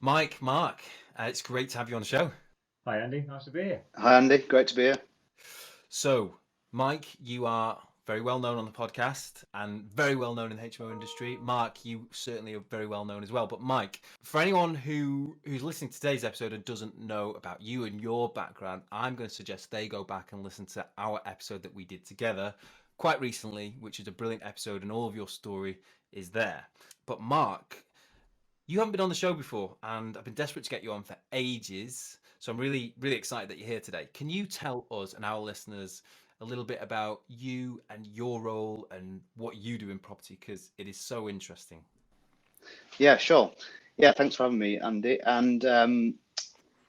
Mike, Marc, it's great to have you on the show. Hi Andy, nice to be here. Hi Andy, great to be here. So, Mike, you are very well known on the podcast and very well known in the HMO industry. Marc, you certainly are very well known as well. But Mike, for anyone who's listening to today's episode and doesn't know about you and your background, I'm going to suggest they go back and listen to our episode that we did together quite recently, which is a brilliant episode, and all of your story is there. But Marc, you haven't been on the show before, and I've been desperate to get you on for ages. So I'm really, really excited that you're here today. Can you tell us and our listeners a little bit about you and your role and what you do in property? Because it is so interesting. Yeah, sure. Yeah, thanks for having me, Andy. And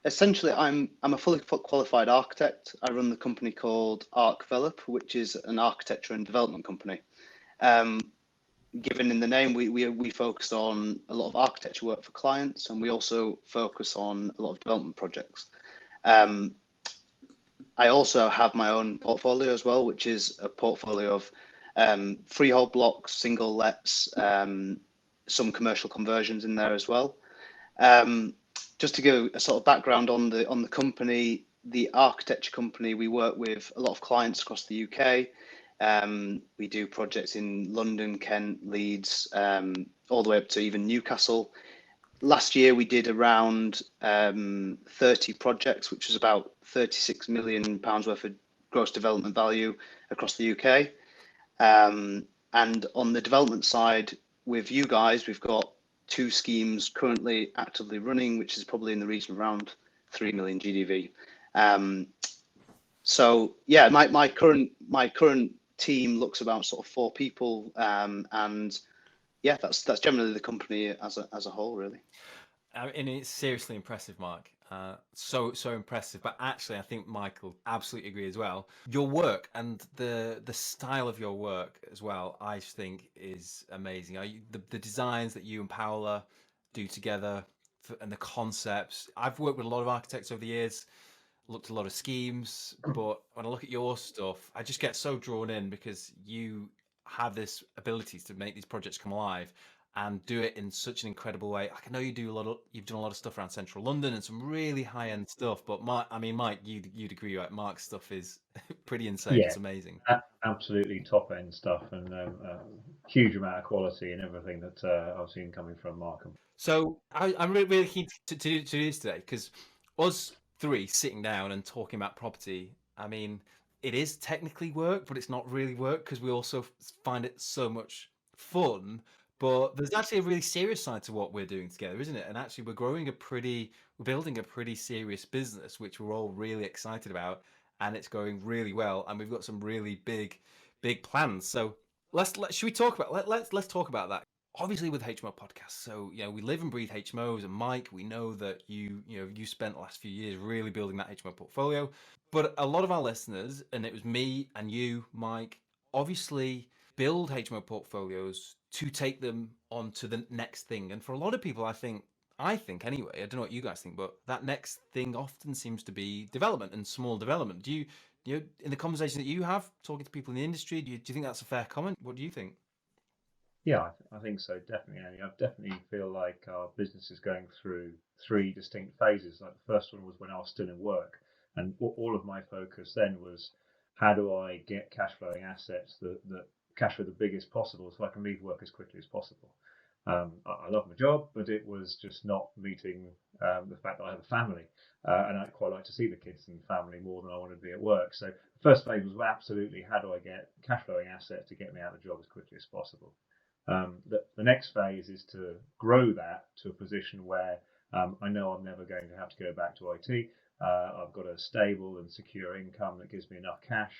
essentially, I'm a fully qualified architect. I run the company called Arcvelop, which is an architecture and development company. Given in the name, we focus on a lot of architecture work for clients, and we also focus on a lot of development projects. I also have my own portfolio as well, which is a portfolio of freehold blocks, single lets, some commercial conversions in there as well. Just to give a sort of background on the company, the architecture company, we work with a lot of clients across the UK. We do projects in London, Kent, Leeds, all the way up to even Newcastle. Last year we did around 30 projects, which was about £36 million worth of gross development value across the UK. And on the development side, with you guys, we've got 2 schemes currently actively running, which is probably in the region of around 3 million GDV. So yeah, my current team looks about sort of 4 people, and yeah, that's generally the company as a whole, really. And it's seriously impressive, Marc. So impressive. But actually, I think Michael absolutely agree as well. Your work and the style of your work as well, I think, is amazing. The designs that you and Paola do together and the concepts. I've worked with a lot of architects over the years, looked at a lot of schemes, but when I look at your stuff, I just get so drawn in because you have this ability to make these projects come alive and do it in such an incredible way. I know you've done a lot of stuff around central London and some really high end stuff. But Mike, you'd agree, right? Mark's stuff is pretty insane. Yeah, It's amazing. absolutely top end stuff, and huge amount of quality and everything that I've seen coming from Mark. So I'm really, really keen to do this today because us 3 sitting down and talking about property. I mean, it is technically work, but it's not really work because we also find it so much fun. But there's actually a really serious side to what we're doing together, isn't it? And actually, we're building a pretty serious business, which we're all really excited about, and it's going really well. And we've got some really big plans. So should we talk about let's talk about that. Obviously with HMO podcasts, so we live and breathe HMOs, and Mike, we know that you spent the last few years really building that HMO portfolio. But a lot of our listeners, and it was me and you, Mike, obviously build HMO portfolios to take them on to the next thing. And for a lot of people, I think anyway, I don't know what you guys think, but that next thing often seems to be development and small development. Do you in the conversation that you have talking to people in the industry, do you think that's a fair comment? What do you think? Yeah, I think so, definitely, Andy. I definitely feel like our business is going through 3 distinct phases. Like the first one was when I was still in work, and all of my focus then was how do I get cash flowing assets that cash flow the biggest possible so I can leave work as quickly as possible. I love my job, but it was just not meeting the fact that I have a family, and I quite like to see the kids and family more than I want to be at work. So the first phase was absolutely how do I get cash flowing assets to get me out of the job as quickly as possible. The next phase is to grow that to a position where I know I'm never going to have to go back to IT. I've got a stable and secure income that gives me enough cash.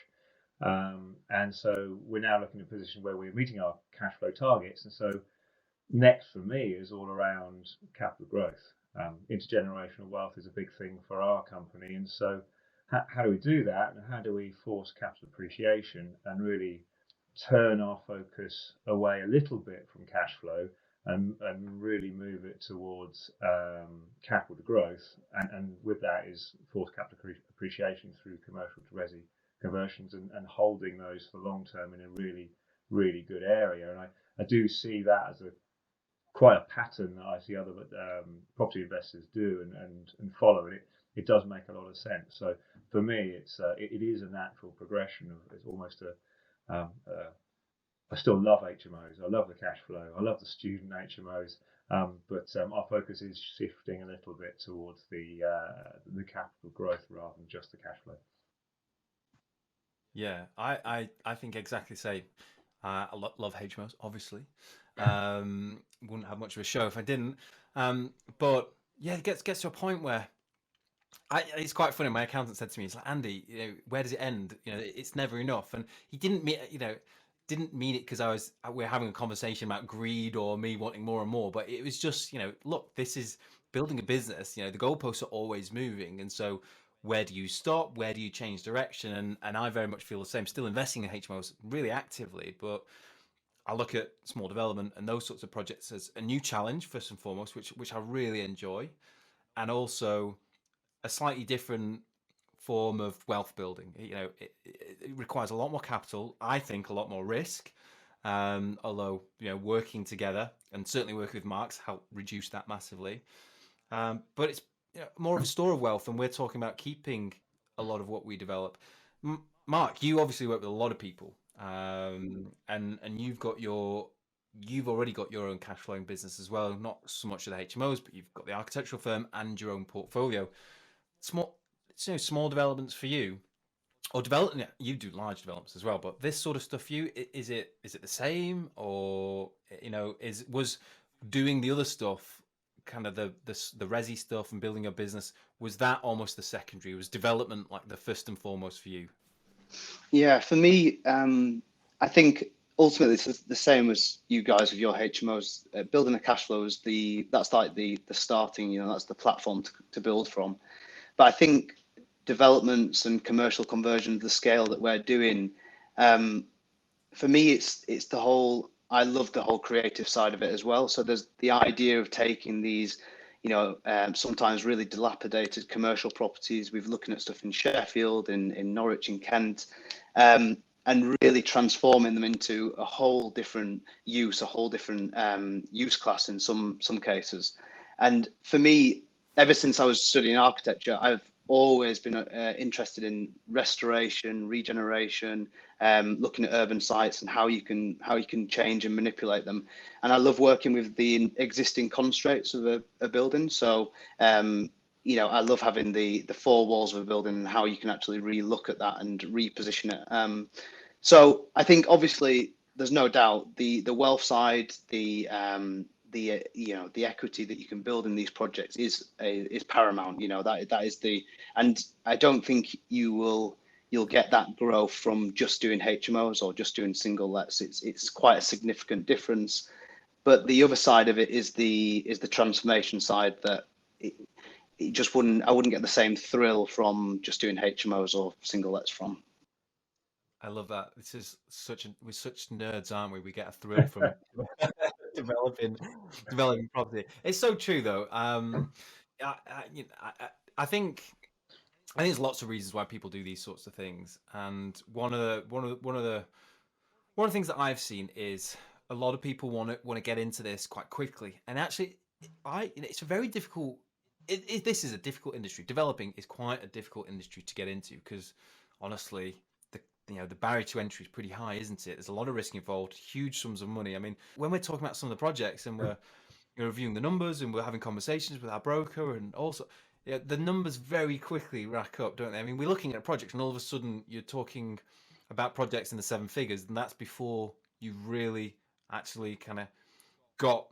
And so we're now looking at a position where we're meeting our cash flow targets. And so next for me is all around capital growth. Intergenerational wealth is a big thing for our company. And so how do we do that? And how do we force capital appreciation and really turn our focus away a little bit from cash flow and really move it towards capital growth, and with that is forced capital appreciation through commercial to resi conversions and holding those for long term in a really good area. And I do see that as quite a pattern that I see other property investors do and follow. It does make a lot of sense. So for me, it is a natural progression of it's almost a I still love HMOs. I love the cash flow. I love the student HMOs. But our focus is shifting a little bit towards the capital growth rather than just the cash flow. Yeah, I think exactly the same. I love HMOs, obviously. Wouldn't have much of a show if I didn't. But yeah, it gets to a point where it's quite funny. My accountant said to me, "He's like, Andy, where does it end? It's never enough." And he didn't mean, didn't mean it because we're having a conversation about greed or me wanting more and more. But it was just, look, this is building a business. The goalposts are always moving, and so where do you stop? Where do you change direction? And I very much feel the same. Still investing in HMOs really actively, but I look at small development and those sorts of projects as a new challenge first and foremost, which I really enjoy, and also a slightly different form of wealth building. It requires a lot more capital. I think a lot more risk. Although working together and certainly working with Mark's helped reduce that massively. But it's more of a store of wealth, and we're talking about keeping a lot of what we develop. Mark, you obviously work with a lot of people, and you've already got your own cash flowing business as well. Not so much of the HMOs, but you've got the architectural firm and your own portfolio. Small developments for you, or development. You do large developments as well, but this sort of stuff for you, is it the same, or was doing the other stuff, kind of the resi stuff and building a business, was that almost the secondary? Was development like the first and foremost for you? Yeah, for me, I think ultimately it's the same as you guys with your HMOs. Building a cash flow is that's like the starting, that's the platform to build from. But I think developments and commercial conversion, the scale that we're doing, for me, it's the whole. I love the whole creative side of it as well. So there's the idea of taking these, sometimes really dilapidated commercial properties. We've looking at stuff in Sheffield, in Norwich, in Kent, and really transforming them into a whole different use, a whole different use class in some cases. And for me, ever since I was studying architecture, I've always been interested in restoration, regeneration, looking at urban sites and how you can change and manipulate them. And I love working with the existing constraints of a building. So I love having the four walls of a building and how you can actually re-look at that and reposition it. So I think obviously there's no doubt the wealth side, the equity that you can build in these projects is paramount. That is and I don't think you'll get that growth from just doing HMOs or just doing single lets. It's quite a significant difference. But the other side of it is the transformation side that I wouldn't get the same thrill from just doing HMOs or single lets from. I love that. This is we're such nerds, aren't we? We get a thrill from developing property. It's so true, though. I think there's lots of reasons why people do these sorts of things, and one of the things that I've seen is a lot of people want to get into this quite quickly, and actually, it's a very difficult. This is a difficult industry. Developing is quite a difficult industry to get into because, honestly, the barrier to entry is pretty high, isn't it? There's a lot of risk involved, huge sums of money. I mean, when we're talking about some of the projects and we're reviewing the numbers and we're having conversations with our broker, and also the numbers very quickly rack up, don't they? I mean, we're looking at projects and all of a sudden you're talking about projects in the seven figures, and that's before you've really actually kind of got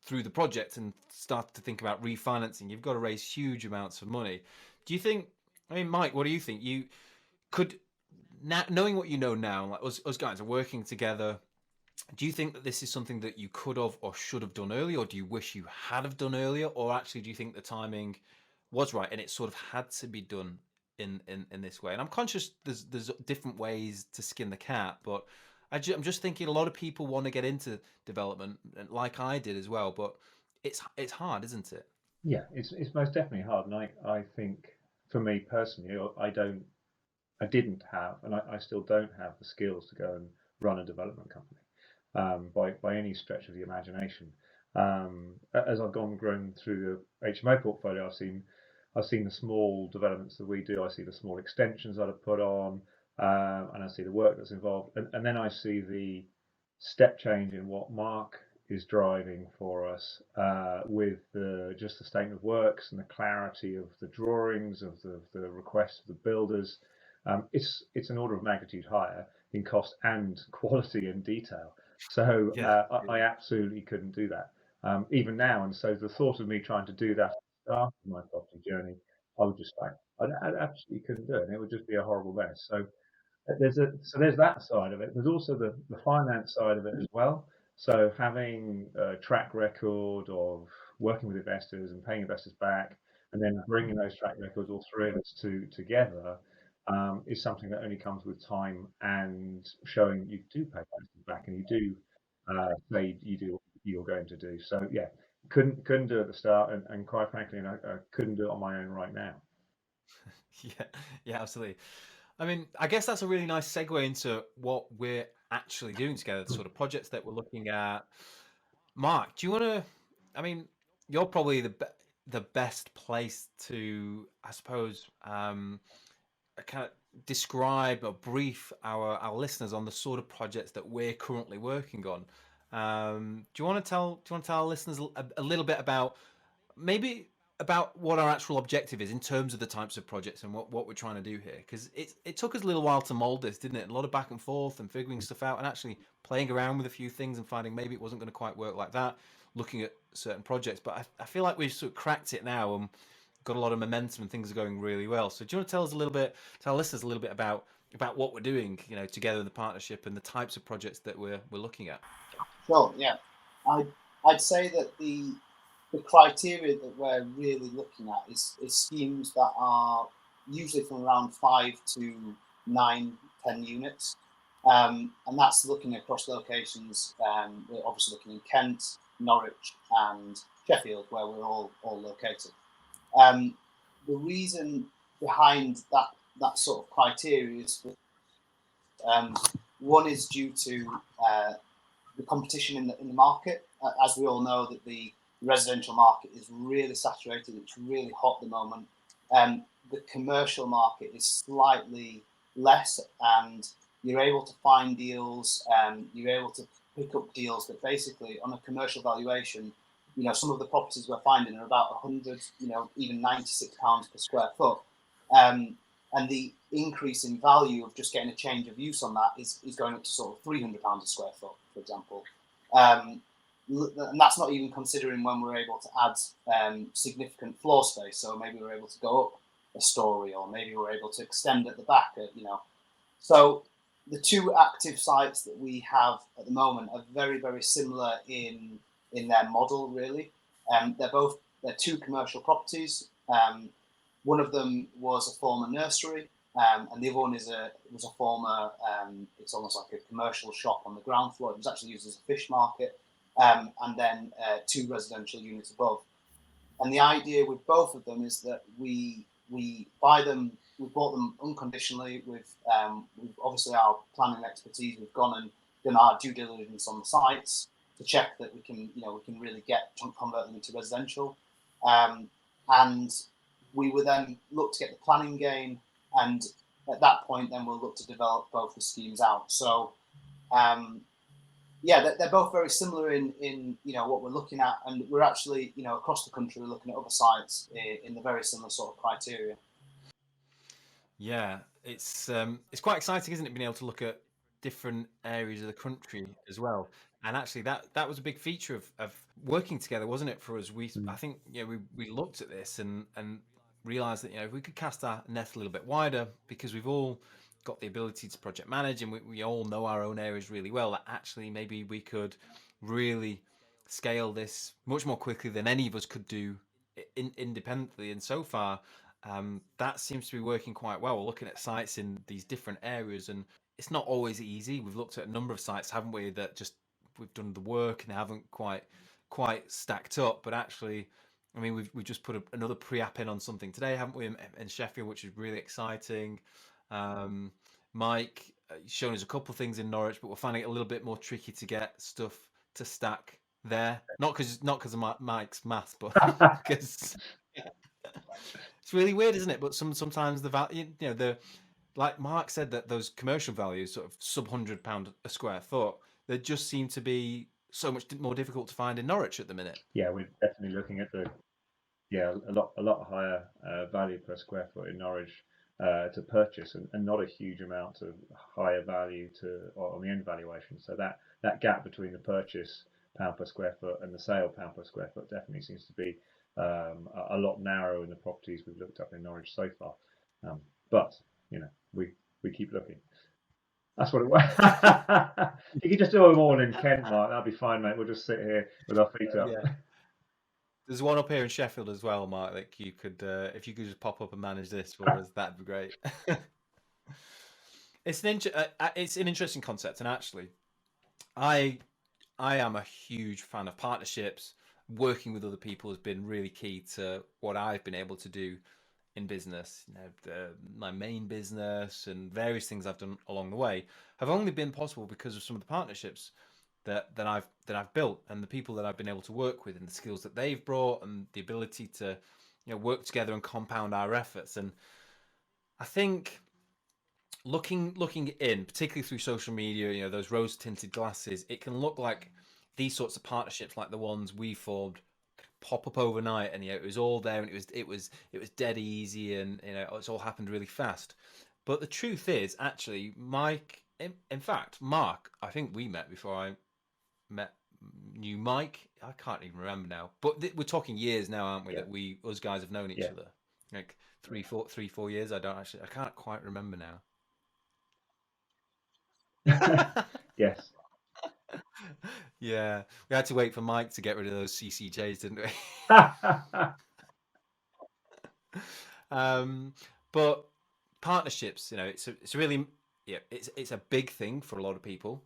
through the project and started to think about refinancing. You've got to raise huge amounts of money. Do you think, I mean, Mike, what do you think? You could, now, knowing what you know now, like us guys are working together, do you think that this is something that you could have or should have done earlier, or do you wish you had have done earlier, or actually do you think the timing was right and it sort of had to be done in this way? And I'm conscious there's different ways to skin the cat, but I'm just thinking a lot of people want to get into development, like I did as well, but it's hard, isn't it? Yeah, it's most definitely hard, and I think for me personally, I didn't have, and I still don't have the skills to go and run a development company by any stretch of the imagination. As I've grown through the HMO portfolio, I've seen the small developments that we do. I see the small extensions that are put on, and I see the work that's involved, and then I see the step change in what Marc is driving for us with just the statement of works and the clarity of the drawings of the requests of the builders. It's an order of magnitude higher in cost and quality and detail. So Yeah. I absolutely couldn't do that even now. And so the thought of me trying to do that after my property journey, I would just like I absolutely couldn't do it. And it would just be a horrible mess. So there's that side of it. There's also the finance side of it as well. So having a track record of working with investors and paying investors back, and then bringing those track records, all three of us together, is something that only comes with time and showing you do pay investors back and you do say you do what you're going to do. So yeah, couldn't do it at the start, and quite frankly, I couldn't do it on my own right now. Yeah, yeah, absolutely. I mean, I guess that's a really nice segue into what we're actually doing together, the sort of projects that we're looking at. Marc, do you want to? I mean, you're probably the best place to, I suppose, kind of describe or brief our listeners on the sort of projects that we're currently working on. Do you want to tell? Do you want to tell our listeners a little bit about maybe about what our actual objective is in terms of the types of projects and what we're trying to do here? Because it took us a little while to mold this, didn't it? A lot of back and forth and figuring stuff out and actually playing around with a few things and finding maybe it wasn't going to quite work like that, looking at certain projects. But I feel like we've sort of cracked it now and got a lot of momentum and things are going really well. So do you want to tell us a little bit, tell our listeners a little bit about what we're doing, together in the partnership and the types of projects that we're looking at? Sure, yeah. I'd say that the criteria that we're really looking at is schemes that are usually from around 5 to 9, 10 units. And that's looking across locations. We're obviously looking in Kent, Norwich, and Sheffield, where we're all located. The reason behind that sort of criteria is one is due to the competition in the market. As we all know, that the residential market is really saturated. It's really hot at the moment. The commercial market is slightly less, and you're able to find deals. You're able to pick up deals that basically, on a commercial valuation, some of the properties we're finding are about 100, even £96 per square foot. And the increase in value of just getting a change of use on that is going up to sort of £300 a square foot, for example. And that's not even considering when we're able to add significant floor space. So maybe we're able to go up a story, or maybe we're able to extend at the back. So the two active sites that we have at the moment are very, very similar in their model, really. They're two commercial properties. One of them was a former nursery, and the other one was a former. It's almost like a commercial shop on the ground floor. It was actually used as a fish market, and then two residential units above. And the idea with both of them is that we buy them. We bought them unconditionally with obviously our planning expertise. We've gone and done our due diligence on the sites to check that we can really convert them into residential, and we will then look to get the planning game, and at that point then we'll look to develop both the schemes out. So they're both very similar in what we're looking at, and we're actually across the country we're looking at other sites in the very similar sort of criteria. Yeah, it's quite exciting, isn't it, being able to look at different areas of the country as well. And actually, that was a big feature of working together, wasn't it, for us? I think we looked at this and realised that if we could cast our net a little bit wider, because we've all got the ability to project manage and we all know our own areas really well, that actually maybe we could really scale this much more quickly than any of us could do independently. And so far, that seems to be working quite well. We're looking at sites in these different areas, and it's not always easy. We've looked at a number of sites, haven't we, that just we've done the work and they haven't quite stacked up. But actually, I mean, we've just put another pre-app in on something today, haven't we, in Sheffield, which is really exciting. Mike shown us a couple of things in Norwich, but we're finding it a little bit more tricky to get stuff to stack there. Not because of Mike's maths, but because it's really weird, isn't it? But sometimes the value, like Mark said, that those commercial values, sort of sub £100 a square foot, they just seem to be so much more difficult to find in Norwich at the minute. Yeah, we're definitely looking at a lot higher value per square foot in Norwich to purchase, and not a huge amount of higher value on the end valuation. So that gap between the purchase pound per square foot and the sale pound per square foot definitely seems to be a lot narrower in the properties we've looked up in Norwich so far. But we keep looking. That's what it was. You could just do them all in Kent, Mark. That'd be fine, mate. We'll just sit here with our feet up. Yeah. There's one up here in Sheffield as well, Mark. Like you could, if you could just pop up and manage this for us, that'd be great. It's an interesting concept, and actually, I am a huge fan of partnerships. Working with other people has been really key to what I've been able to do in business. My main business and various things I've done along the way have only been possible because of some of the partnerships that I've built, and the people that I've been able to work with, and the skills that they've brought, and the ability to work together and compound our efforts. And I think looking in, particularly through social media, those rose tinted glasses, it can look like these sorts of partnerships, like the ones we formed, pop up overnight, and it was all there, and it was dead easy, and it's all happened really fast. But the truth is, actually, Mike, in fact, Mark, I think we met before I knew Mike. I can't even remember now, but we're talking years now, aren't we? Yeah. That us guys have known each other, like 3-4 years. I can't quite remember now. Yes. Yeah, we had to wait for Mike to get rid of those CCJs, didn't we? But partnerships, it's really, it's a big thing for a lot of people.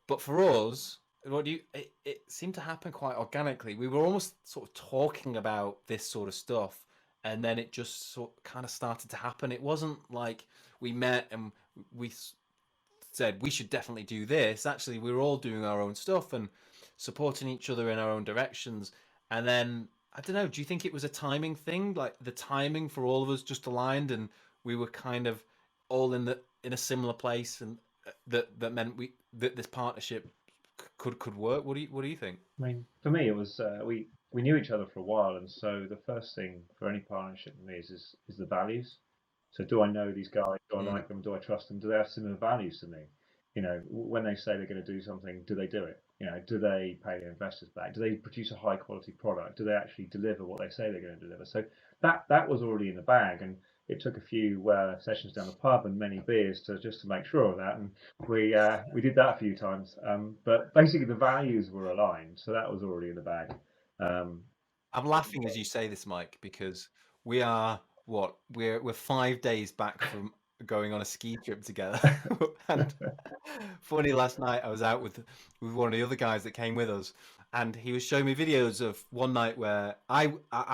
But for us, it seemed to happen quite organically. We were almost sort of talking about this sort of stuff, and then it just kind of started to happen. It wasn't like we met and we said we should definitely do this. Actually, we were all doing our own stuff and supporting each other in our own directions. And then, I don't know, do you think it was a timing thing? Like the timing for all of us just aligned, and we were kind of all in a similar place, and that meant that this partnership could work. What do you think? I mean, for me, it was we knew each other for a while, and so the first thing for any partnership with me is the values. So, do I know these guys? Do I like them? Do I trust them? Do they have similar values to me? When they say they're going to do something, do they do it? Do they pay their investors back? Do they produce a high quality product? Do they actually deliver what they say they're going to deliver? So that was already in the bag, and it took a few sessions down the pub and many beers to make sure of that, and we did that a few times. But basically, the values were aligned, so that was already in the bag. I'm laughing as you say this, Mike, because we are we're 5 days back from going on a ski trip together. And funny, last night I was out with one of the other guys that came with us, and he was showing me videos of one night where I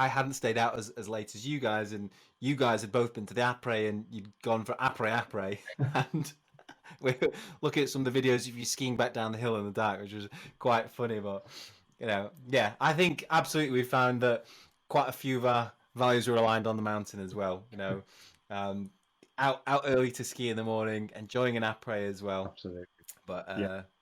hadn't stayed out as late as you guys, and you guys had both been to the après, and you'd gone for après, and we were looking at some of the videos of you skiing back down the hill in the dark, which was quite funny. But I think absolutely we found that quite a few of our values were aligned on the mountain as well. Out early to ski in the morning, enjoying an après as well. Absolutely. But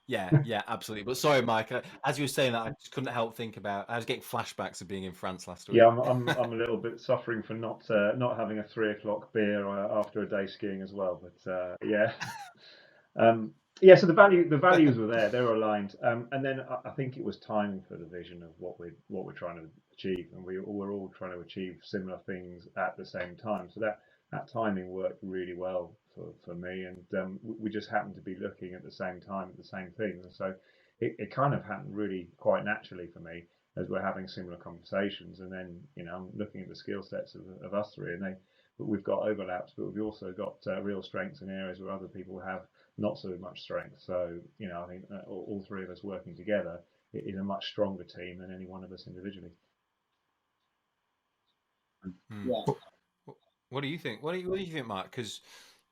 yeah, absolutely. But sorry, Mike, as you were saying that, I just couldn't help think about. I was getting flashbacks of being in France last week. Yeah, I'm a little bit suffering for not having a 3 o'clock beer after a day skiing as well. But yeah. So the values were there; they were aligned, and then I think it was timing for the vision of what we're trying to achieve, and we're all trying to achieve similar things at the same time. So that timing worked really well for me, and we just happened to be looking at the same time at the same thing, and so it kind of happened really quite naturally for me as we're having similar conversations, and then I'm looking at the skill sets of us three, and we've got overlaps, but we've also got real strengths in areas where other people have not so much strength. So I think all three of us working together is a much stronger team than any one of us individually. Yeah. What do you think? What do you think, Mark? Because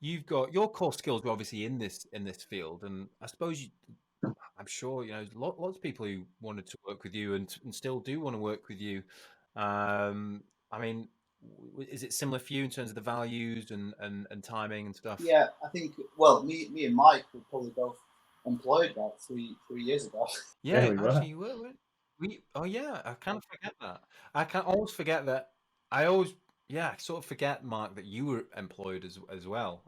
you've got your core skills are obviously in this field, and I suppose I'm sure lots of people who wanted to work with you and still do want to work with you. I mean, is it similar for you in terms of the values and timing and stuff? Yeah, I think. Well, me and Mike were probably both employed about three years ago. Yeah, we were. actually, you were. Weren't we? Oh, yeah. I kind of forget that. I can always forget that. I always, yeah, I sort of forget, Mark, that you were employed as well.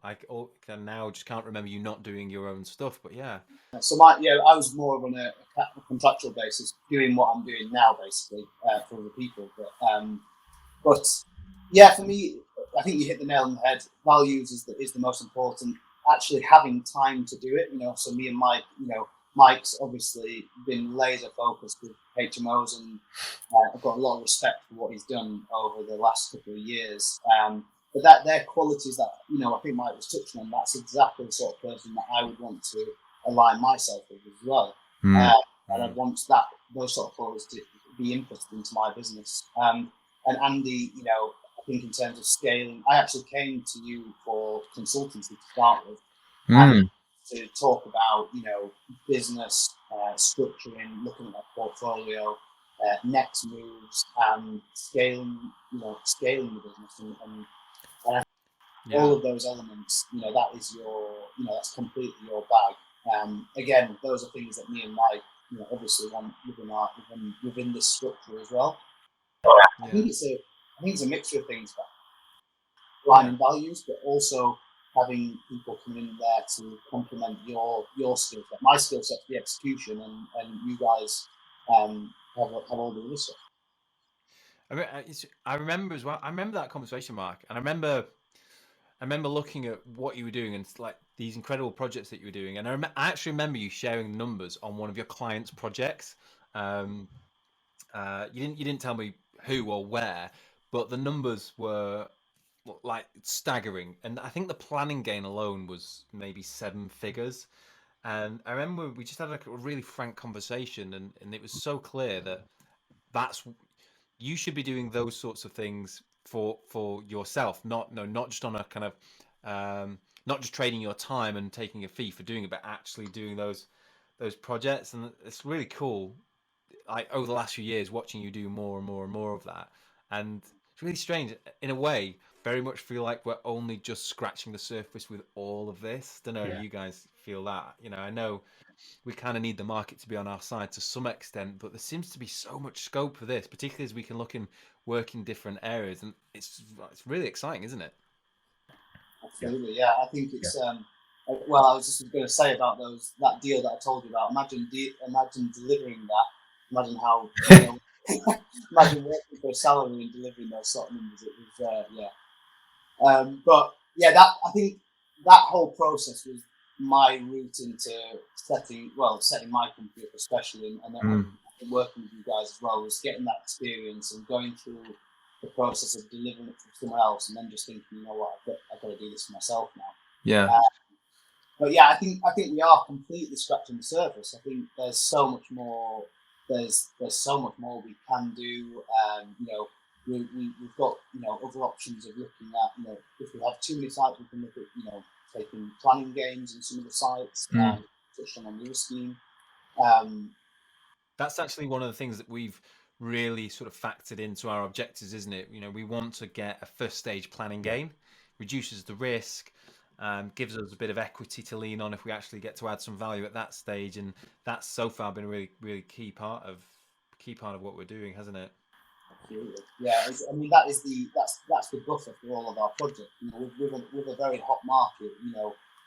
Can now just can't remember you not doing your own stuff. But yeah, So I was more on a contractual basis, doing what I'm doing now, basically for other people. But yeah, for me, I think you hit the nail on the head. Values is the most important. Actually, having time to do it. So me and Mike, Mike's obviously been laser focused with HMOs, and I've got a lot of respect for what he's done over the last couple of years. But they're qualities that I think Mike was touching on. That's exactly the sort of person that I would want to align myself with as well. And I'd want those sort of qualities to be inputted into my business. And Andy, I think in terms of scaling, I actually came to you for consultancy to start with, and to talk about business structuring, looking at my portfolio, next moves, and scaling the business, and all of those elements. That is that's completely your bag. Again, those are things that me and Mike, obviously want within this structure as well. I think it's a mixture of things, aligning values, but also having people come in there to complement your skill set. My skill set, the execution, and you guys have all the other stuff. I remember as well. I remember that conversation, Mark, and I remember looking at what you were doing and like these incredible projects that you were doing. And I actually remember you sharing numbers on one of your clients' projects. You didn't tell me who or where, but the numbers were like staggering. And I think the planning gain alone was maybe 7 figures. And I remember we just had like a really frank conversation, and it was so clear that that's you should be doing those sorts of things for yourself, not just on a kind of not just trading your time and taking a fee for doing it, but actually doing those projects. And it's really cool. Like over the last few years, watching you do more and more and more of that, and it's really strange in a way. Very much feel like we're only just scratching the surface with all of this. Don't know if you guys feel that. I know we kind of need the market to be on our side to some extent, but there seems to be so much scope for this, particularly as we can look and work in different areas, and it's really exciting, isn't it? Absolutely, yeah. I think it's well, I was just going to say about that deal that I told you about. Imagine delivering that. Imagine how imagine working for a salary and delivering those sort of numbers. It was but yeah, I think that whole process was my route into setting my company up, especially, and working with you guys as well, was getting that experience and going through the process of delivering it to someone else, and then just thinking, you know what, I've got to do this for myself now. Yeah. But yeah, I think we are completely scratching the surface. I think there's so much more. There's so much more we can do. We've got other options of looking at if we have too many sites, we can look at taking planning gains in some of the sites. Touched on the other scheme. That's actually one of the things that we've really sort of factored into our objectives, isn't it? We want to get a first stage planning gain, reduces the risk, gives us a bit of equity to lean on if we actually get to add some value at that stage, and that's so far been a really, really key part of what we're doing, hasn't it? Absolutely. Yeah, I mean that's the buffer for all of our projects. With a very hot market,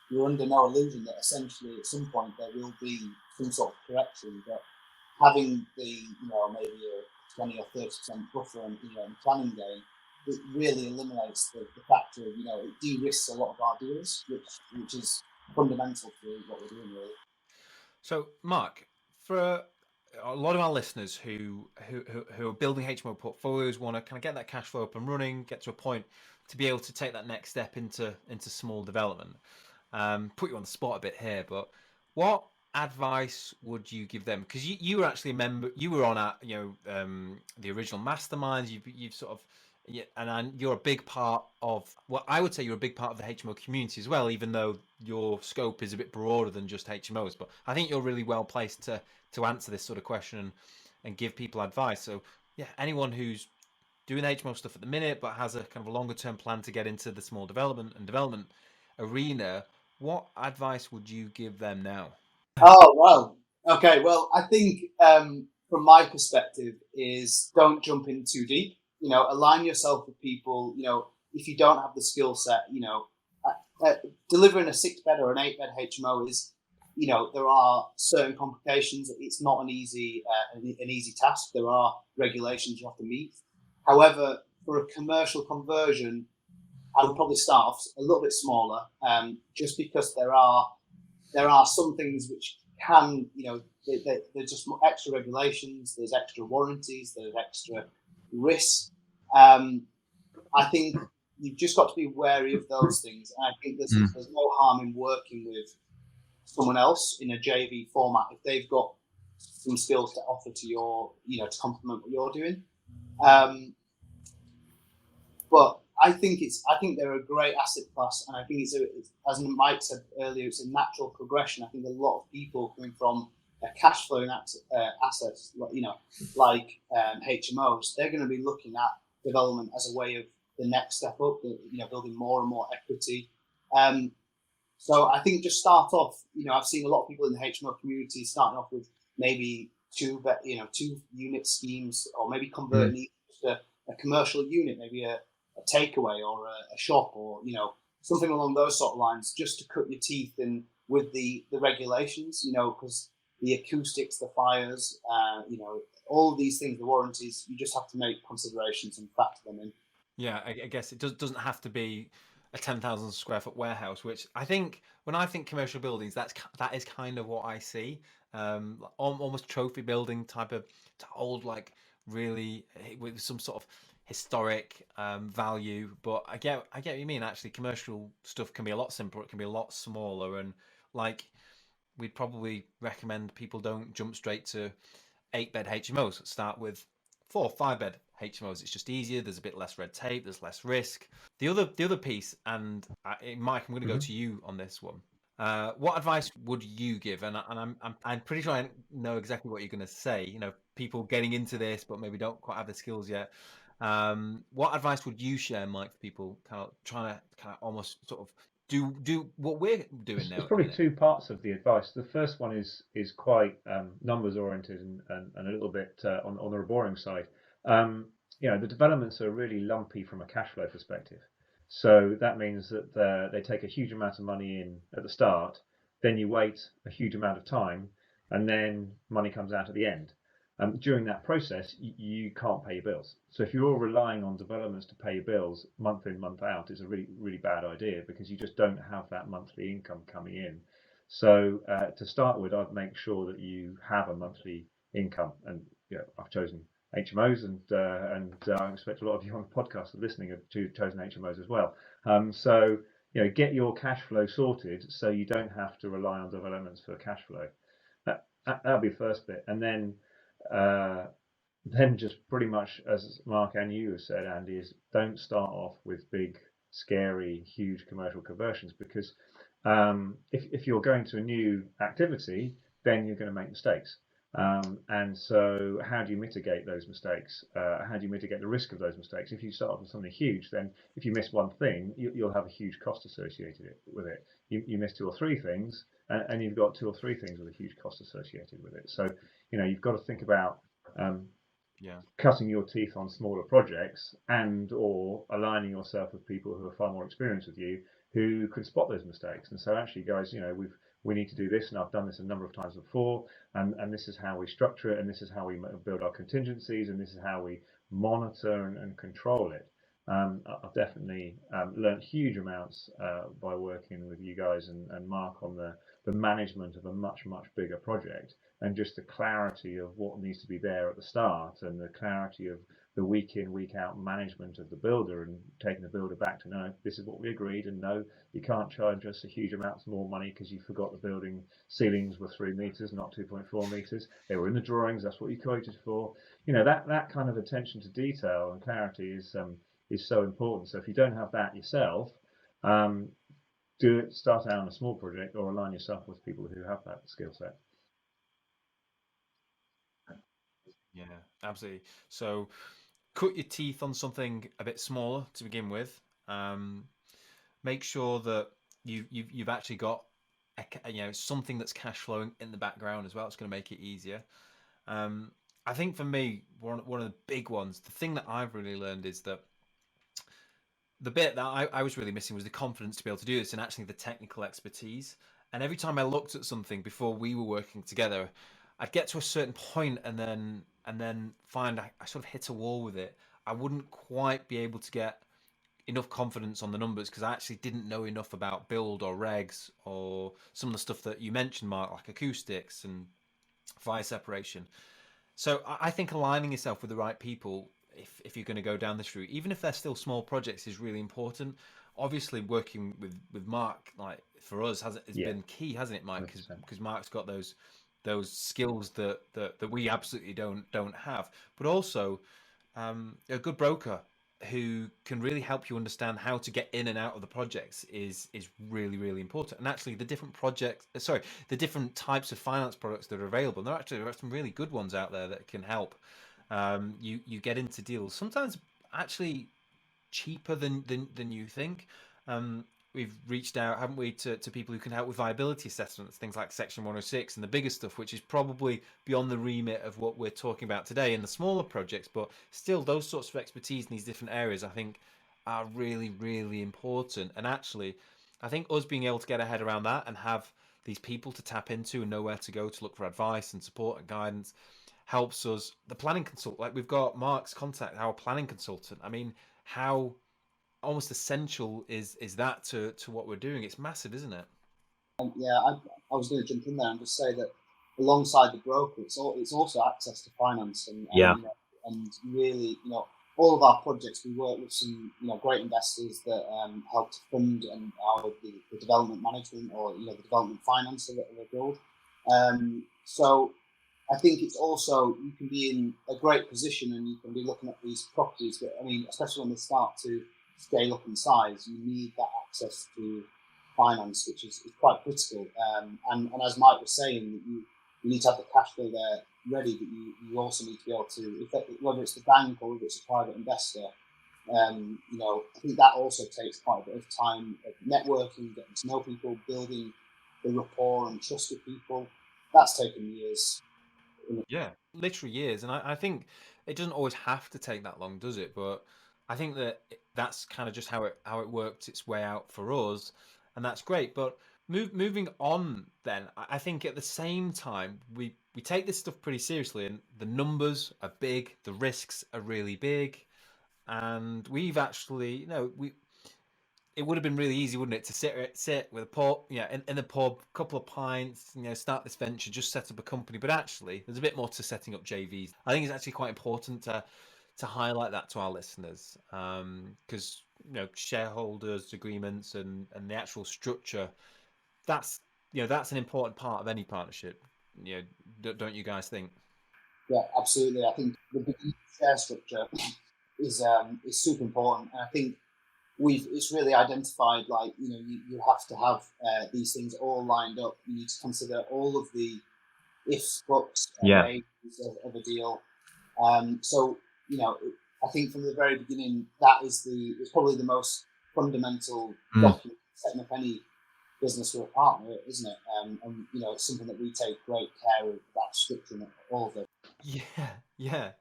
we're under no illusion that essentially at some point there will be some sort of correction, but having the maybe a 20 or 30% buffer and planning gain, it really eliminates the factor of it de-risks a lot of our deals, which is fundamental to what we're doing really. So, Mark, for a lot of our listeners who are building HMO portfolios, want to kind of get that cash flow up and running, get to a point to be able to take that next step into small development. Put you on the spot a bit here, but what advice would you give them? Because you were actually a member, you were on the original masterminds. You've sort of Yeah, and you're a big part of, well, I would say you're a big part of the HMO community as well, even though your scope is a bit broader than just HMOs. But I think you're really well placed to answer this sort of question and give people advice. So yeah, anyone who's doing HMO stuff at the minute but has a kind of a longer term plan to get into the small development arena, what advice would you give them now? Oh, well, okay. Well, I think from my perspective is don't jump in too deep. Align yourself with people. If you don't have the skill set, delivering a 6-bed or an 8-bed HMO is, there are certain complications. It's not an easy task. There are regulations you have to meet. However, for a commercial conversion, I would probably start off a little bit smaller, just because there are some things which can, there's just extra regulations, there's extra warranties, there's extra risks. I think you've just got to be wary of those things. And I think there's no harm in working with someone else in a JV format if they've got some skills to offer to your, to complement what you're doing. But I think they're a great asset class, and I think it's as Mike said earlier, it's a natural progression. I think a lot of people coming from a cash flowing assets, like HMOs, they're going to be looking at development as a way of the next step up, building more and more equity. So I think just start off. I've seen a lot of people in the HMO community starting off with maybe 2 unit schemes, or maybe converting to a commercial unit, maybe a takeaway or a shop, or something along those sort of lines, just to cut your teeth in with the regulations, because the acoustics, the fires, all of these things, the warranties, you just have to make considerations and factor them in. Yeah, I guess it doesn't have to be a 10,000 square foot warehouse, which I think when I think commercial buildings, that is kind of what I see. Almost trophy building type of old, like really with some sort of historic value. But I get what you mean. Actually, commercial stuff can be a lot simpler. It can be a lot smaller, and like we'd probably recommend people don't jump straight to 8-bed HMOs. Start with 4 or 5-bed HMOs. It's just easier. There's a bit less red tape. There's less risk. The other piece, and Mike, I'm going to go to you on this one. What advice would you give? And I'm pretty sure I know exactly what you're going to say. People getting into this but maybe don't quite have the skills yet. What advice would you share, Mike, for people kind of trying to kind of almost sort of do what we're doing now? There's probably 2 parts of the advice. The first one is quite numbers oriented and a little bit on the boring side. The developments are really lumpy from a cash flow perspective. So that means that they take a huge amount of money in at the start, then you wait a huge amount of time, and then money comes out at the end. During that process, you can't pay your bills. So if you're relying on developments to pay your bills month in, month out, it's a really, really bad idea, because you just don't have that monthly income coming in. So to start with, I'd make sure that you have a monthly income. And I've chosen HMOs, and I expect a lot of you on the podcast are listening have chosen HMOs as well. So get your cash flow sorted so you don't have to rely on developments for cash flow. That'll be the first bit, and then just pretty much as Mark and you have said, Andy, is don't start off with big, scary, huge commercial conversions, because if you're going to a new activity, then you're going to make mistakes. And so how do you mitigate those mistakes? How do you mitigate the risk of those mistakes? If you start off with something huge, then if you miss one thing, you'll have a huge cost associated with it. You miss 2 or 3 things, and you've got 2 or 3 things with a huge cost associated with it. So you've got to think about cutting your teeth on smaller projects, and or aligning yourself with people who are far more experienced with you, who can spot those mistakes. And so actually, guys, we need to do this, and I've done this a number of times before, and this is how we structure it, and this is how we build our contingencies, and this is how we monitor and control it. I've definitely learned huge amounts by working with you guys and Mark on the management of a much, much bigger project, and just the clarity of what needs to be there at the start, and the clarity of the week in, week out management of the builder, and taking the builder back to, no, this is what we agreed, and no, you can't charge us a huge amounts more money because you forgot the building ceilings were 3 meters, not 2.4 meters. They were in the drawings, that's what you quoted for. That kind of attention to detail and clarity is is so important. So if you don't have that yourself, start out on a small project or align yourself with people who have that skill set. Yeah, absolutely. So cut your teeth on something a bit smaller to begin with. Make sure that you've actually got something that's cash flowing in the background as well. It's going to make it easier. I think for me, one of the big ones, the thing that I've really learned is that the bit that I was really missing was the confidence to be able to do this and actually the technical expertise. And every time I looked at something before we were working together, I'd get to a certain point and then find I sort of hit a wall with it. I wouldn't quite be able to get enough confidence on the numbers because I actually didn't know enough about build or regs or some of the stuff that you mentioned, Mark, like acoustics and fire separation. So I think aligning yourself with the right people, if you're going to go down this route, even if they're still small projects, is really important. Obviously, working with Mark, like for us, has been key, hasn't it, Mike? Because Mark's got those skills that we absolutely don't have, but also a good broker who can really help you understand how to get in and out of the projects is really important. And actually, the different the different types of finance products that are available, there are some really good ones out there that can help you get into deals. Sometimes actually cheaper than you think. We've reached out, haven't we, to people who can help with viability assessments, things like Section 106 and the bigger stuff, which is probably beyond the remit of what we're talking about today in the smaller projects. But still, those sorts of expertise in these different areas, I think, are really important. And actually, I think us being able to get our head around that and have these people to tap into and know where to go to look for advice and support and guidance helps us. The planning consultant, like we've got Mark's contact, our planning consultant. I mean, how almost essential is that to what we're doing? It's massive, isn't it? Yeah, I was going to jump in there and just say that alongside the broker, it's also access to finance and really, all of our projects, we work with some, great investors that help to fund and the development management or, the development finance of a build. So I think it's also, you can be in a great position and you can be looking at these properties that, especially when they start to scale up in size, you need that access to finance, which is quite critical. And as Mike was saying, you need to have the cash flow there ready, but you also need to be able to, whether it's the bank or whether it's a private investor, I think that also takes quite a bit of time of networking, getting to know people, building the rapport and trust with people. That's taken years. Yeah, literally years. And I think it doesn't always have to take that long, does it? But I think that's kind of just how it worked its way out for us, and that's great. But moving on, then I think at the same time we take this stuff pretty seriously, and the numbers are big, the risks are really big, and we've actually, it would have been really easy, wouldn't it, to sit with a pub, in the pub, couple of pints, start this venture, just set up a company. But actually, there's a bit more to setting up JVs. I think it's actually quite important to highlight that to our listeners, because shareholders agreements and the actual structure, that's that's an important part of any partnership. Don't you guys think? Yeah, absolutely. I think the share structure is super important, and I think it's really identified, like, you have to have these things all lined up. You need to consider all of the ifs, buts, and maybes of a deal. So I think from the very beginning, it's probably the most fundamental document setting up any business with a partner, isn't it? And it's something that we take great care of, that structuring all of it. Yeah,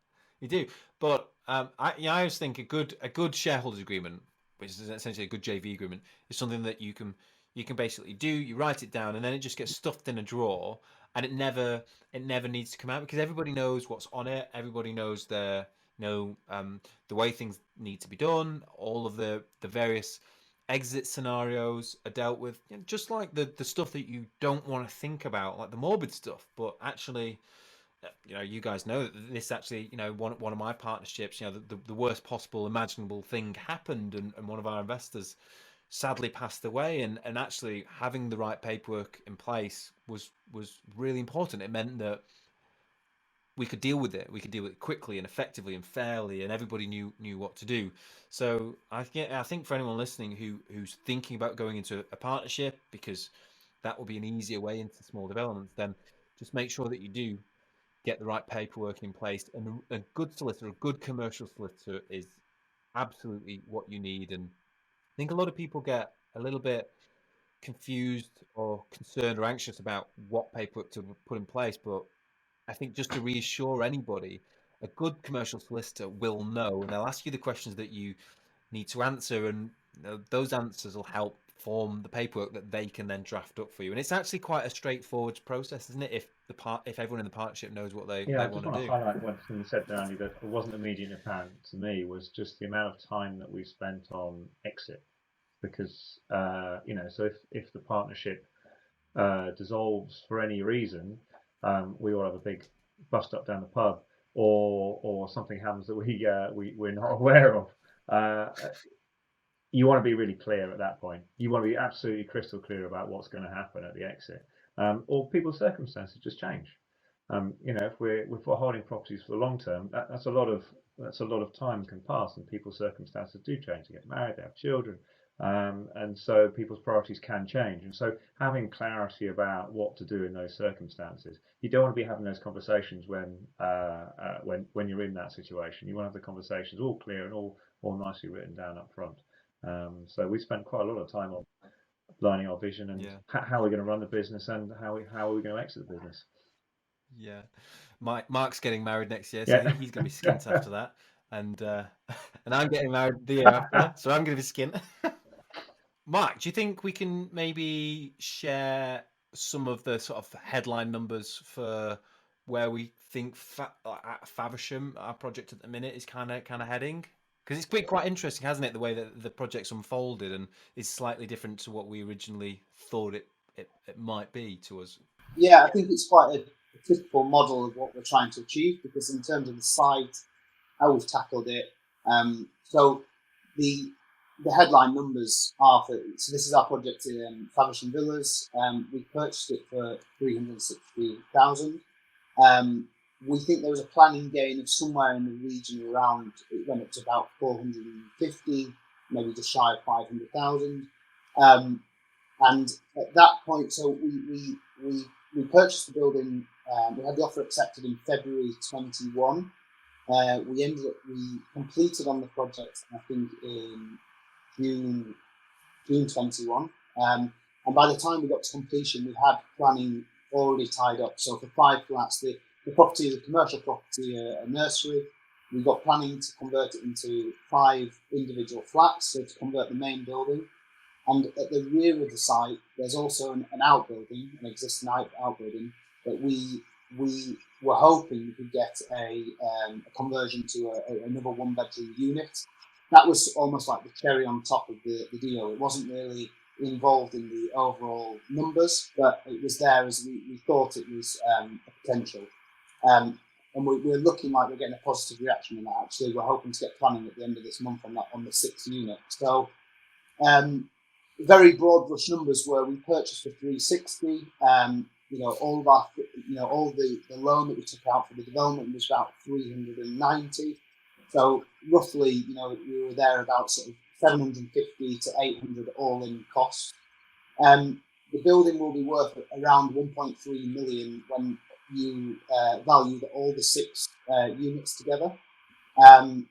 you do. But I always think a good shareholders agreement, which is essentially a good JV agreement, is something that you can basically do. You write it down, and then it just gets stuffed in a drawer, and it never needs to come out because everybody knows what's on it. Everybody knows the way things need to be done. All of the various exit scenarios are dealt with, just like the stuff that you don't want to think about, like the morbid stuff, but actually you guys know that this actually, one of my partnerships, the worst possible imaginable thing happened, and one of our investors sadly passed away, and actually having the right paperwork in place was really important. It meant that we could deal with it. We could deal with it quickly and effectively and fairly, and everybody knew what to do. So I think for anyone listening who's thinking about going into a partnership, because that will be an easier way into small developments, then just make sure that you do get the right paperwork in place. And a good solicitor, a good commercial solicitor, is absolutely what you need. And I think a lot of people get a little bit confused or concerned or anxious about what paperwork to put in place, but I think just to reassure anybody, a good commercial solicitor will know, and they'll ask you the questions that you need to answer, and those answers will help form the paperwork that they can then draft up for you. And it's actually quite a straightforward process, isn't it? If everyone in the partnership knows what they Yeah, I want just to want to do. highlight one thing you said there, Andy, that wasn't immediately apparent to me was just the amount of time that we spent on exit. Because so if the partnership dissolves for any reason, we all have a big bust up down the pub, or something happens that we're not aware of. You want to be really clear at that point. You want to be absolutely crystal clear about what's going to happen at the exit, or people's circumstances just change. If we're holding properties for the long term, that's a lot of time can pass, and people's circumstances do change. They get married, they have children, and so people's priorities can change. And so having clarity about what to do in those circumstances, you don't want to be having those conversations when you're in that situation. You want to have the conversations all clear and all nicely written down up front. So we spent quite a lot of time on lining our vision and how we're going to run the business and how are we going to exit the business. Yeah, Mark's getting married next year, so Yeah. he's going to be skint after that, and I'm getting married the year after, so I'm going to be skint. Mark, do you think we can maybe share some of the sort of headline numbers for where we think Faversham, our project at the minute, is kind of heading? Because it's been quite interesting, hasn't it, the way that the project's unfolded, and is slightly different to what we originally thought it might be to us. Yeah, I think it's quite a typical model of what we're trying to achieve, because in terms of the site, how we've tackled it. So the headline numbers are so this is our project in Faversham Villas. We purchased it for 360,000. We think there was a planning gain of somewhere in the region around, it went up to about 450, maybe just shy of 500,000. And at that point, so we purchased the building. We had the offer accepted in February 21. We completed on the project, I think, in June 21. And by the time we got to completion, we had planning already tied up. So for 5 flats, the property is a commercial property, a nursery. We got planning to convert it into 5 individual flats, so to convert the main building. And at the rear of the site, there's also an outbuilding, an existing outbuilding, that we were hoping we could get a conversion to another 1-bedroom unit. That was almost like the cherry on top of the deal. It wasn't really involved in the overall numbers, but it was there as we thought it was a potential. And we're looking like we're getting a positive reaction on that. Actually, we're hoping to get planning at the end of this month on the 6th unit. So very broad brush numbers where we purchased for 360. All of our, all the loan that we took out for the development was about 390. So roughly, we were there about sort of 750 to 800 all in cost. The building will be worth around 1.3 million when you value all the 6 units together. And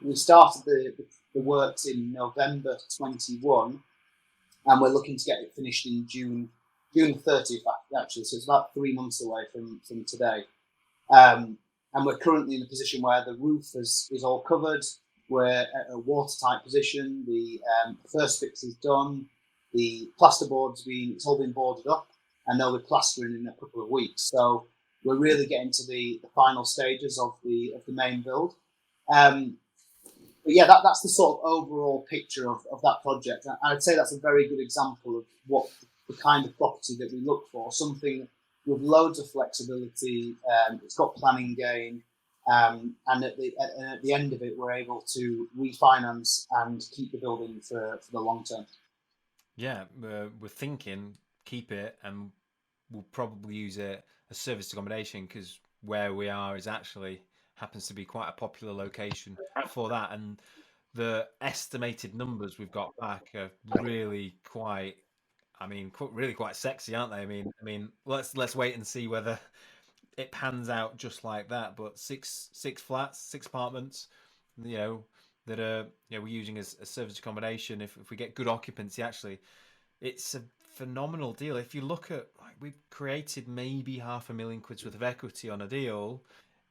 we started the works in November 21, and we're looking to get it finished in June 30th, actually. So it's about 3 months away from today. And we're currently in a position where the roof is all covered. We're at a watertight position. The first fix is done. The plasterboard's it's all been boarded up, and they'll be plastering in a couple of weeks. So we're really getting to the final stages of the main build. But yeah, that's the sort of overall picture of that project. I'd say that's a very good example of what the kind of property that we look for. Something with loads of flexibility. It's got planning gain, and at the end of it, we're able to refinance and keep the building for the long term. Yeah, we're thinking keep it, and we'll probably use it a service accommodation, because where we are is actually happens to be quite a popular location for that, and the estimated numbers we've got back are really quite, I mean, really quite sexy, aren't they? I mean, let's wait and see whether it pans out just like that. But six flats, 6 apartments, you know, that are, we're using as a service accommodation. If we get good occupancy, actually, it's a phenomenal deal. If you look at, like, we've created maybe £500,000 worth of equity on a deal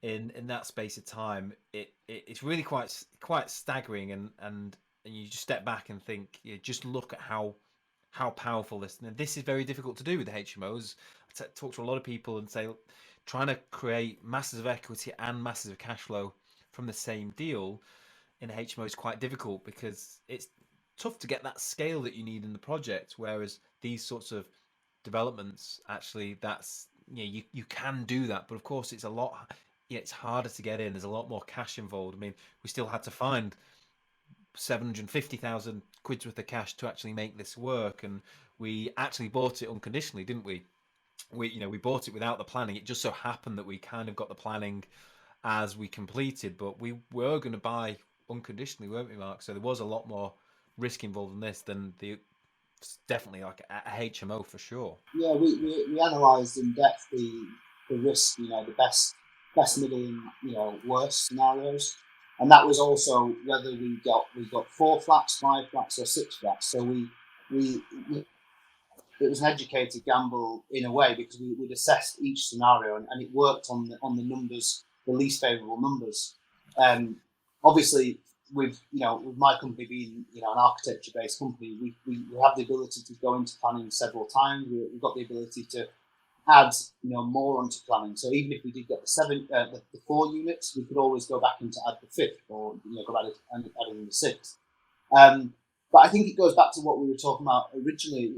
in that space of time. It's really quite staggering, and you just step back and think, just look at how powerful this. And this is very difficult to do with the HMOs. Talk to a lot of people and say, trying to create masses of equity and masses of cash flow from the same deal in a HMO is quite difficult, because it's tough to get that scale that you need in the project. Whereas these sorts of developments, actually, that's, you can do that, but of course it's a lot. It's harder to get in. There's a lot more cash involved. I mean, we still had to find £750,000 worth of cash to actually make this work, and we actually bought it unconditionally, didn't we? We bought it without the planning. It just so happened that we kind of got the planning as we completed, but we were going to buy unconditionally, weren't we, Mark? So there was a lot more risk involved in this than definitely like a HMO for sure. Yeah, we analysed in depth the risk, the best, middle, and worst scenarios, and that was also whether we got 4 flats, 5 flats, or 6 flats. So we it was an educated gamble in a way, because we'd assessed each scenario, and it worked on the numbers, the least favourable numbers. Obviously, with my company being an architecture based company, we have the ability to go into planning several times. We've got the ability to add more onto planning. So even if we did get the 4 units, we could always go back into add the 5th, or go back and add in the 6th. But I think it goes back to what we were talking about originally,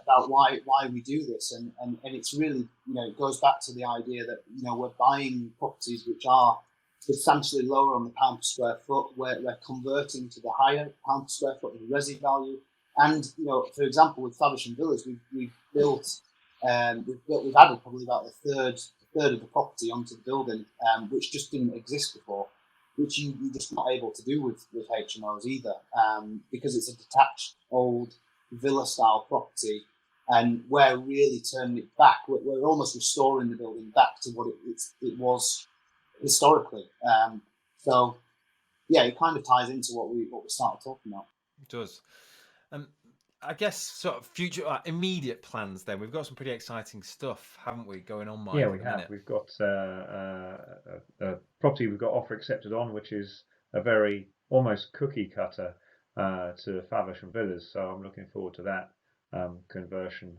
about why we do this, and it's really, it goes back to the idea that we're buying properties which are substantially lower on the pound per square foot. We're converting to the higher pound per square foot of the resi value, and for example, with Faversham Villas, we've built, we've added probably about a third of the property onto the building, which just didn't exist before, which you're just not able to do with HMOs either, because it's a detached old villa style property, and we're really turning it back. We're almost restoring the building back to what it was historically. So yeah, it kind of ties into what we started talking about. It does. I guess sort of future immediate plans. Then we've got some pretty exciting stuff, haven't we, going on, Mike? Yeah, we have. We've got a property we've got offer accepted on, which is a very almost cookie cutter to Faversham Villas. So I'm looking forward to that conversion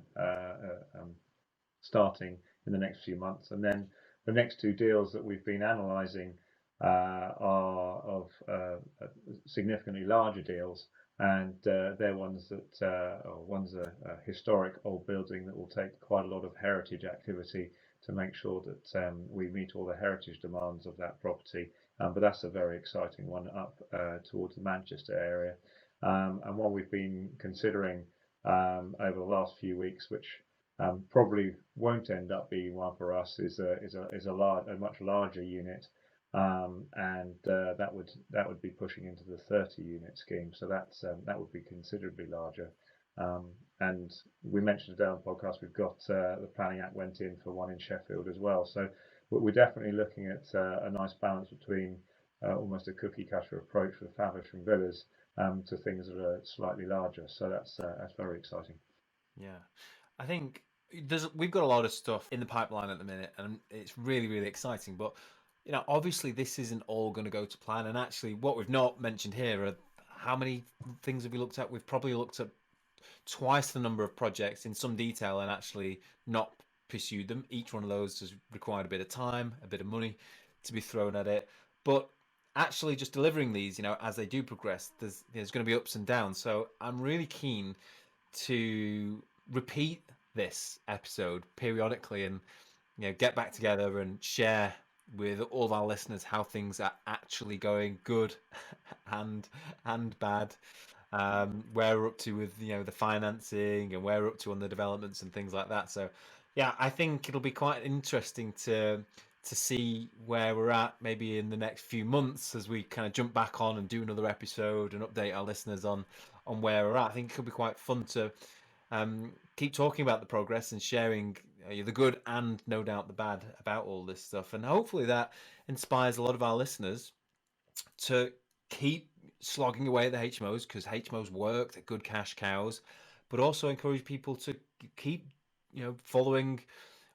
starting in the next few months. And then the next 2 deals that we've been analysing are of significantly larger deals. And they're ones that one's a historic old building that will take quite a lot of heritage activity to make sure that we meet all the heritage demands of that property. But that's a very exciting one up towards the Manchester area. And one we've been considering over the last few weeks, which probably won't end up being one for us, is a much larger unit. And that would be pushing into the 30-unit scheme, so that would be considerably larger. And we mentioned today on the podcast we've got the Planning Act went in for one in Sheffield as well. So we're definitely looking at a nice balance between almost a cookie cutter approach for Faversham Villas to things that are slightly larger. So that's very exciting. Yeah, I think we've got a lot of stuff in the pipeline at the minute, and it's really, really exciting. But obviously this isn't all going to go to plan. And actually, what we've not mentioned here are how many things have we looked at. We've probably looked at twice the number of projects in some detail and actually not pursued them. Each one of those has required a bit of time, a bit of money to be thrown at it. But actually just delivering these, as they do progress, there's going to be ups and downs. So I'm really keen to repeat this episode periodically and get back together and share with all of our listeners how things are actually going, good and bad, where we're up to with the financing and where we're up to on the developments and things like that. So Yeah, I think it'll be quite interesting to see where we're at maybe in the next few months as we kind of jump back on and do another episode and update our listeners on where we're at. I think it could be quite fun to keep talking about the progress and sharing the good and no doubt the bad about all this stuff. And hopefully that inspires a lot of our listeners to keep slogging away at the HMOs, because HMOs work, they're good cash cows, but also encourage people to keep following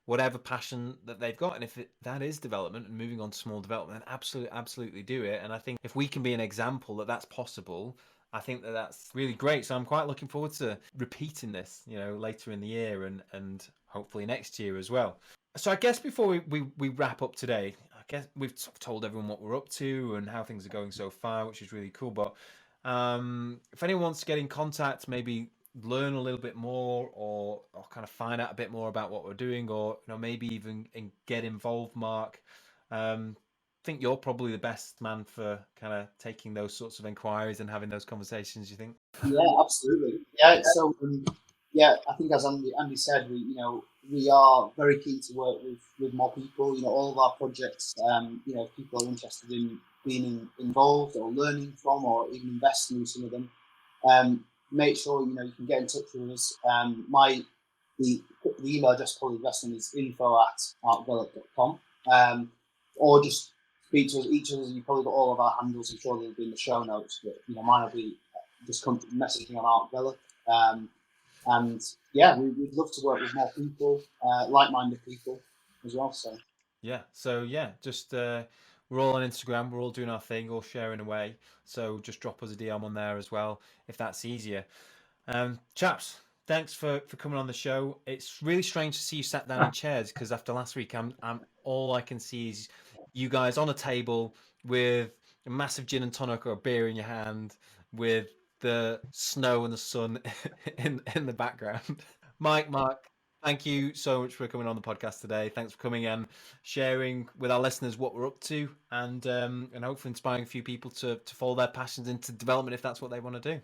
whatever passion that they've got. And if that is development and moving on to small development, then absolutely do it. And I think if we can be an example that that's possible, I think that that's really great. So I'm quite looking forward to repeating this, later in the year and hopefully next year as well. So I guess before we wrap up today, I guess we've told everyone what we're up to and how things are going so far, which is really cool. But if anyone wants to get in contact, maybe learn a little bit more or kind of find out a bit more about what we're doing, or maybe even get involved, Mark, I think you're probably the best man for kind of taking those sorts of inquiries and having those conversations, you think? Yeah, absolutely. Yeah, so yeah, I think as Andy said, we are very keen to work with more people. All of our projects. If people are interested in being involved or learning from, or even investing in some of them, make sure you can get in touch with us. The email address for the investment is info@arcvelop.com, or just speak to us. Each of us, you probably got all of our handles. I'm sure they'll be in the show notes, but mine will be just come messaging on Arcvelop. And yeah, we'd love to work with more people, like-minded people as well. So Just we're all on Instagram, we're all doing our thing, all sharing away. So just drop us a DM on there as well if that's easier. Chaps, thanks for coming on the show. It's really strange to see you sat down in chairs, because after last week, I'm all I can see is you guys on a table with a massive gin and tonic or a beer in your hand, with the snow and the sun in the background. Mike, Mark, thank you so much for coming on the podcast today. Thanks for coming and sharing with our listeners what we're up to, and hopefully inspiring a few people to follow their passions into development if that's what they want to do.